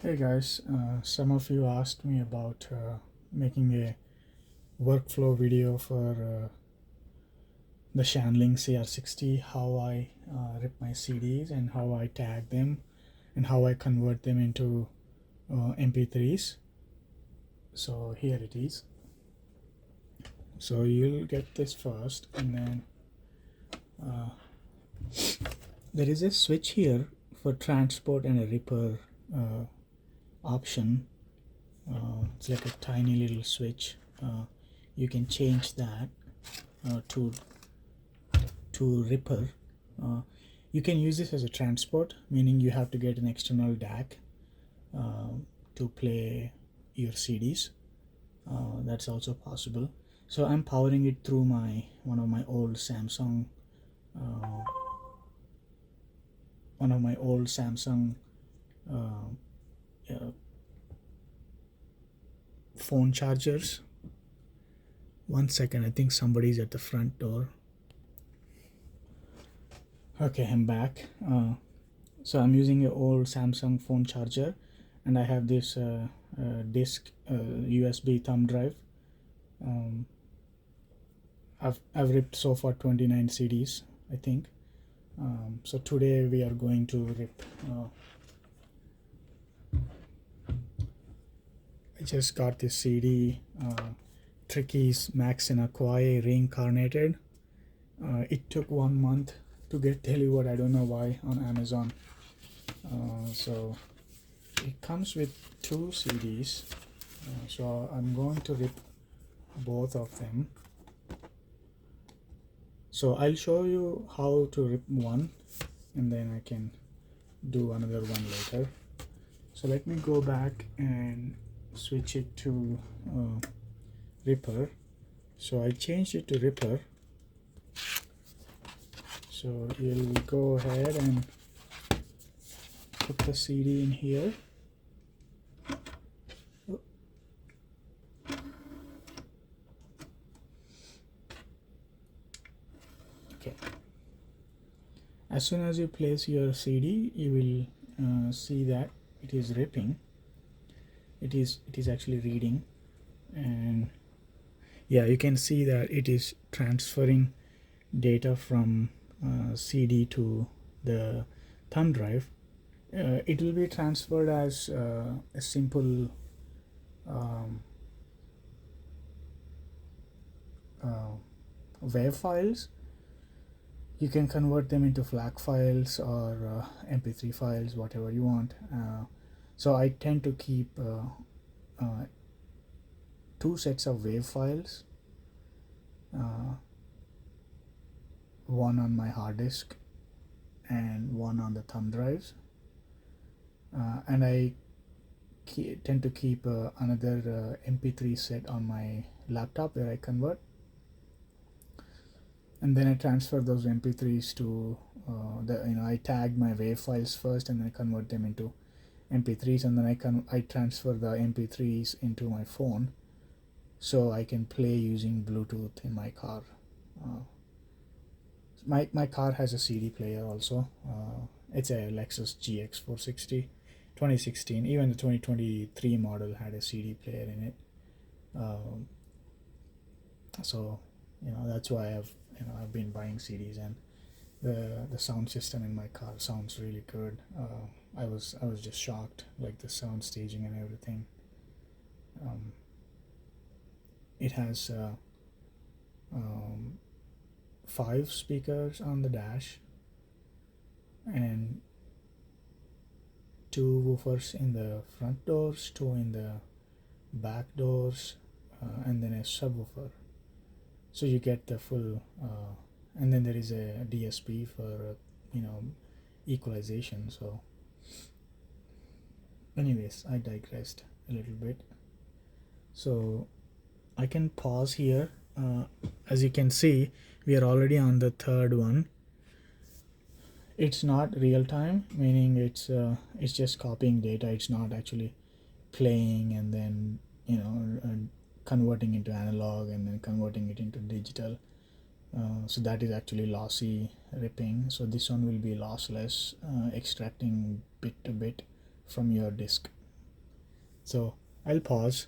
Hey guys, some of you asked me about making a workflow video for the Shanling CR60, how I rip my CDs and how I tag them and how I convert them into MP3s. So here it is. So you'll get this first, and then there is a switch here for transport and a ripper option. It's like a tiny little switch. You can change that to ripper. You can use this as a transport, meaning you have to get an external DAC to play your CDs. That's also possible. So I'm powering it through one of my old Samsung phone chargers. One second, I think somebody's at the front door. Okay, I'm back. So I'm using an old Samsung phone charger, and I have this disk USB thumb drive. I've ripped so far 29 CDs, I think. So today we are going to rip. I just got this CD, Tricky's Maxinaquaye Reincarnated. It took 1 month to get delivered. I don't know why, on Amazon. So it comes with 2 CDs. So I'm going to rip both of them. So I'll show you how to rip one, and then I can do another one later. So let me go back and switch it to Ripper. So I changed it to Ripper. So you'll go ahead and put the CD in here. Okay. As soon as you place your CD, you will see that it is ripping. It is actually reading, and yeah, you can see that it is transferring data from CD to the thumb drive. It will be transferred as a simple WAV files. You can convert them into FLAC files or MP3 files, whatever you want. So I tend to keep 2 sets of WAV files, one on my hard disk and one on the thumb drives, and I tend to keep another MP3 set on my laptop where I convert, and then I transfer those MP3s to I tag my WAV files first, and then I convert them into MP3s, and then I transfer the MP3s into my phone, so I can play using Bluetooth in my car. My car has a CD player also. It's a Lexus GX460 2016. Even the 2023 model had a CD player in it. So that's why I've been buying CDs, and the sound system in my car sounds really good. I was just shocked, like the sound staging and everything. It has 5 speakers on the dash and 2 woofers in the front doors, 2 in the back doors, and then a subwoofer. So you get the full, and then there is a DSP for equalization. So anyways, I digressed a little bit. So I can pause here. As you can see, we are already on the 3rd one. It's not real time, meaning it's just copying data. It's not actually playing and then converting into analog and then converting it into digital. So that is actually lossy ripping. So this one will be lossless, extracting bit to bit from your disk. So I'll pause.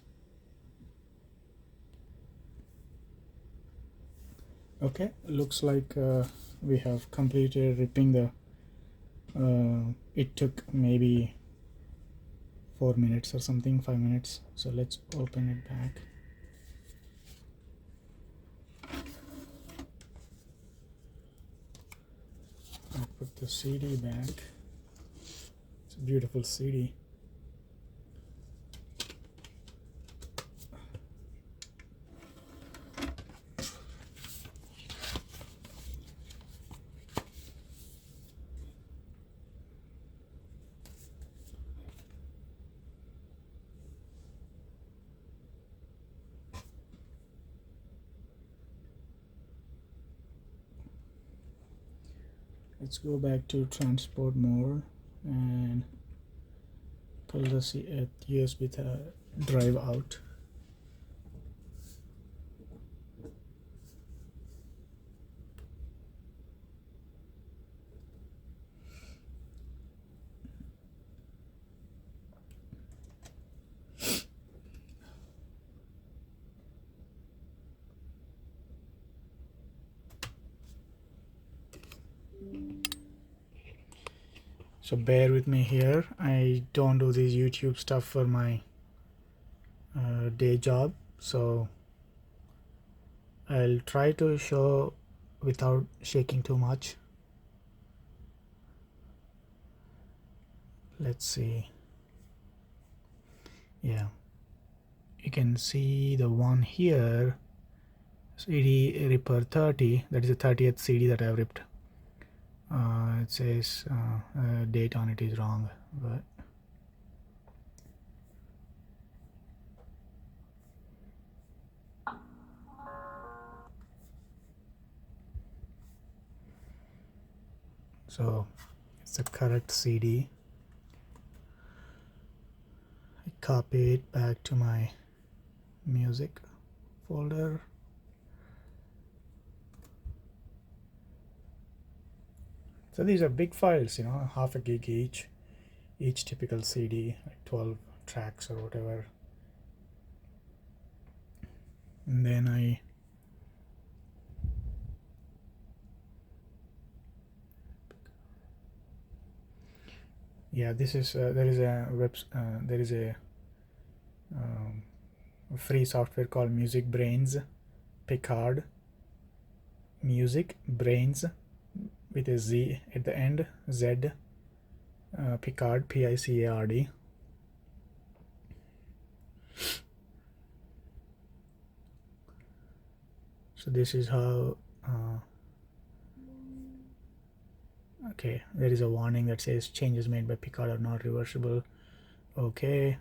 Okay, looks like we have completed ripping the it took maybe 4 minutes or something, 5 minutes. So let's open it back. I'll put the CD back. It's a beautiful CD. Let's go back to transport mode and pull the USB drive out. So bear with me here. I don't do this YouTube stuff for my day job, so I'll try to show without shaking too much. Let's see. Yeah, you can see the one here, CD Ripper 30. That is the 30th CD that I've ripped. It says date on it is wrong, but so it's the correct CD. I copy it back to my music folder. So these are big files, you know, half a gig each typical CD, like 12 tracks or whatever. And then this is there is a free software called MusicBrainz Picard. MusicBrainz with a Z at the end, Z, Picard, Picard. So this is how okay, there is a warning that says changes made by Picard are not reversible. Okay,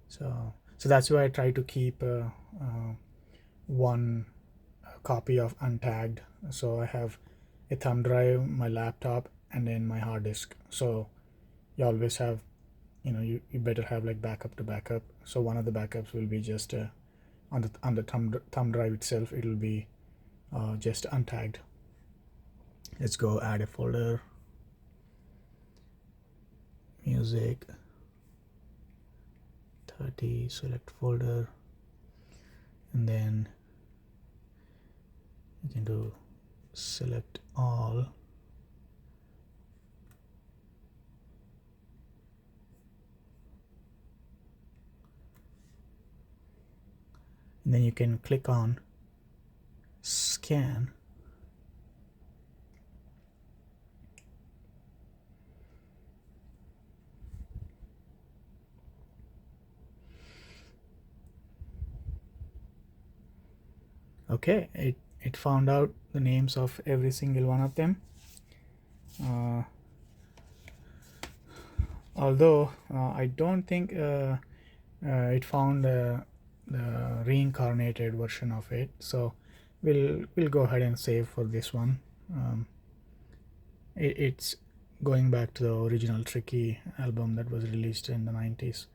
so that's why I try to keep one copy of untagged. So I have a thumb drive, my laptop, and then my hard disk. So you always have, you know, you better have like backup to backup. So one of the backups will be just on the thumb drive itself. It will be just untagged. Let's go add a folder. Music 30, select folder, and then you can do select all. And then you can click on scan. Okay, it found out the names of every single one of them. Although I don't think it found the reincarnated version of it, so we'll go ahead and save for this one. It's going back to the original Tricky album that was released in the 90s,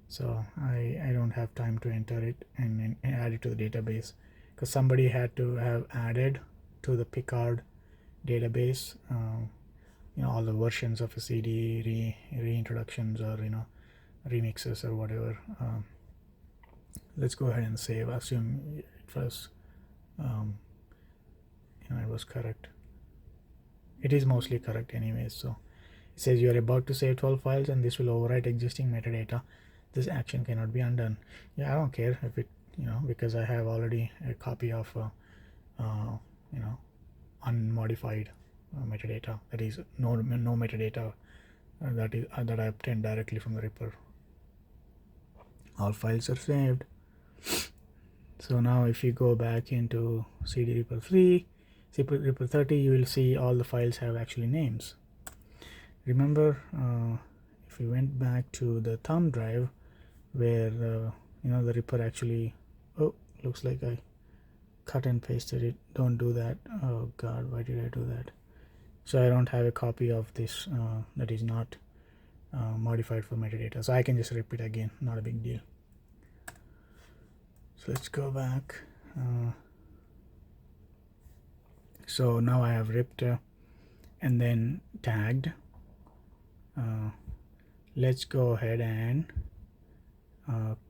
so I don't have time to enter it and add it to the database, because somebody had to have added to the Picard database you know, all the versions of a CD reintroductions, or you know, remixes or whatever. Let's go ahead and save. Assume it was it was correct. It is mostly correct anyways. So it says you are about to save 12 files and this will overwrite existing metadata. This action cannot be undone. Yeah, I don't care if it, because I have already a copy of unmodified metadata, that is no metadata that I obtained directly from the Ripper. All files are saved. So now if you go back into CD Ripper 3, CD Ripper 30, you will see all the files have actually names. Remember, if we went back to the thumb drive where the Ripper actually, oh, looks like I cut and pasted it. Don't do that. Oh god, why did I do that? So I don't have a copy of this that is not modified for metadata, so I can just rip it again, not a big deal. So let's go back. So now I have ripped and then tagged. Let's go ahead and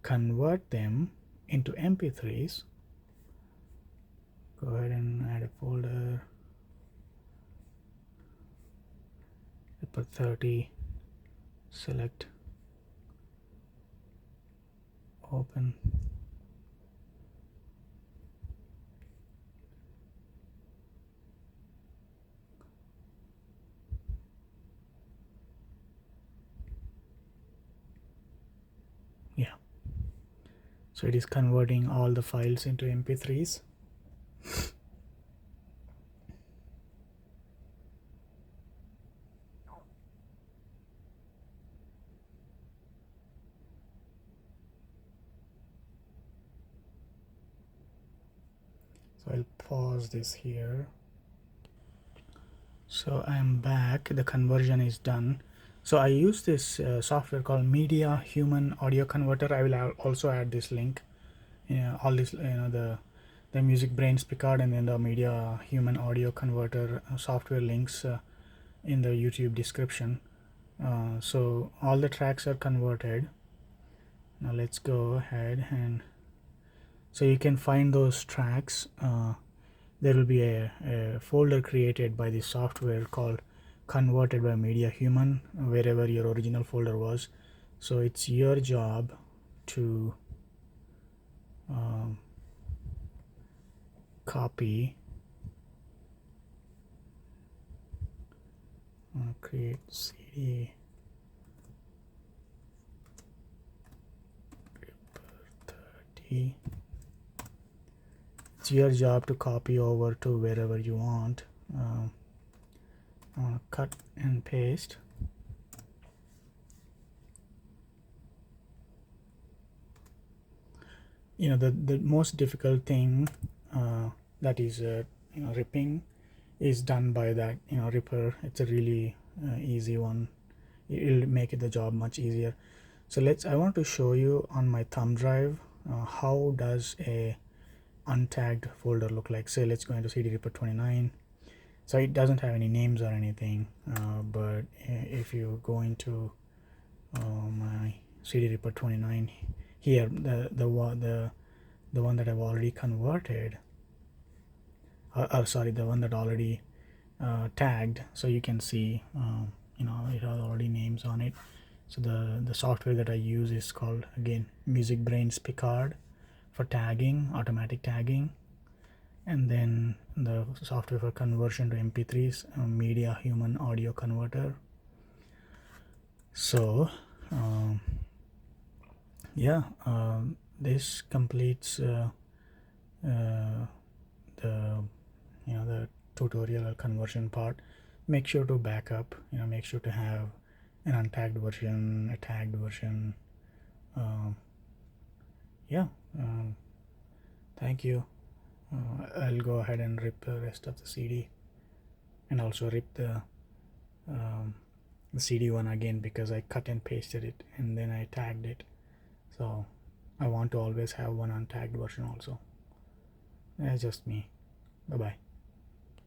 convert them into MP3s. Go ahead and add a folder. Ripper 30, select, open. Yeah, so it is converting all the files into MP3s. So I'll pause this here. So I'm back. The conversion is done. So I use this software called Media Human Audio Converter. I will also add this link. All this, the MusicBrainz Picard and then the Media Human Audio Converter software links in the YouTube description. So all the tracks are converted. Now let's go ahead and so you can find those tracks. There will be a folder created by this software called Converted by Media Human, wherever your original folder was. So it's your job to copy, create CD Ripper 30. It's your job to copy over to wherever you want. Cut and paste. The most difficult thing that is ripping is done by that Ripper. It's a really easy one. It'll make the job much easier. So I want to show you on my thumb drive how does a untagged folder look like. Say let's go into CD Ripper 29. So it doesn't have any names or anything, but if you go into my CD Ripper 29 here, the one that I've already converted, sorry, the one that already tagged, so you can see it has already names on it. So the software that I use is called, again, MusicBrainz Picard for tagging, automatic tagging. And then the software for conversion to MP3s, Media Human Audio Converter. So this completes the tutorial or conversion part. Make sure to back up. Make sure to have an untagged version, a tagged version. Thank you. I'll go ahead and rip the rest of the CD and also rip the CD one again, because I cut and pasted it and then I tagged it. So I want to always have one untagged version also. That's just me. Bye bye.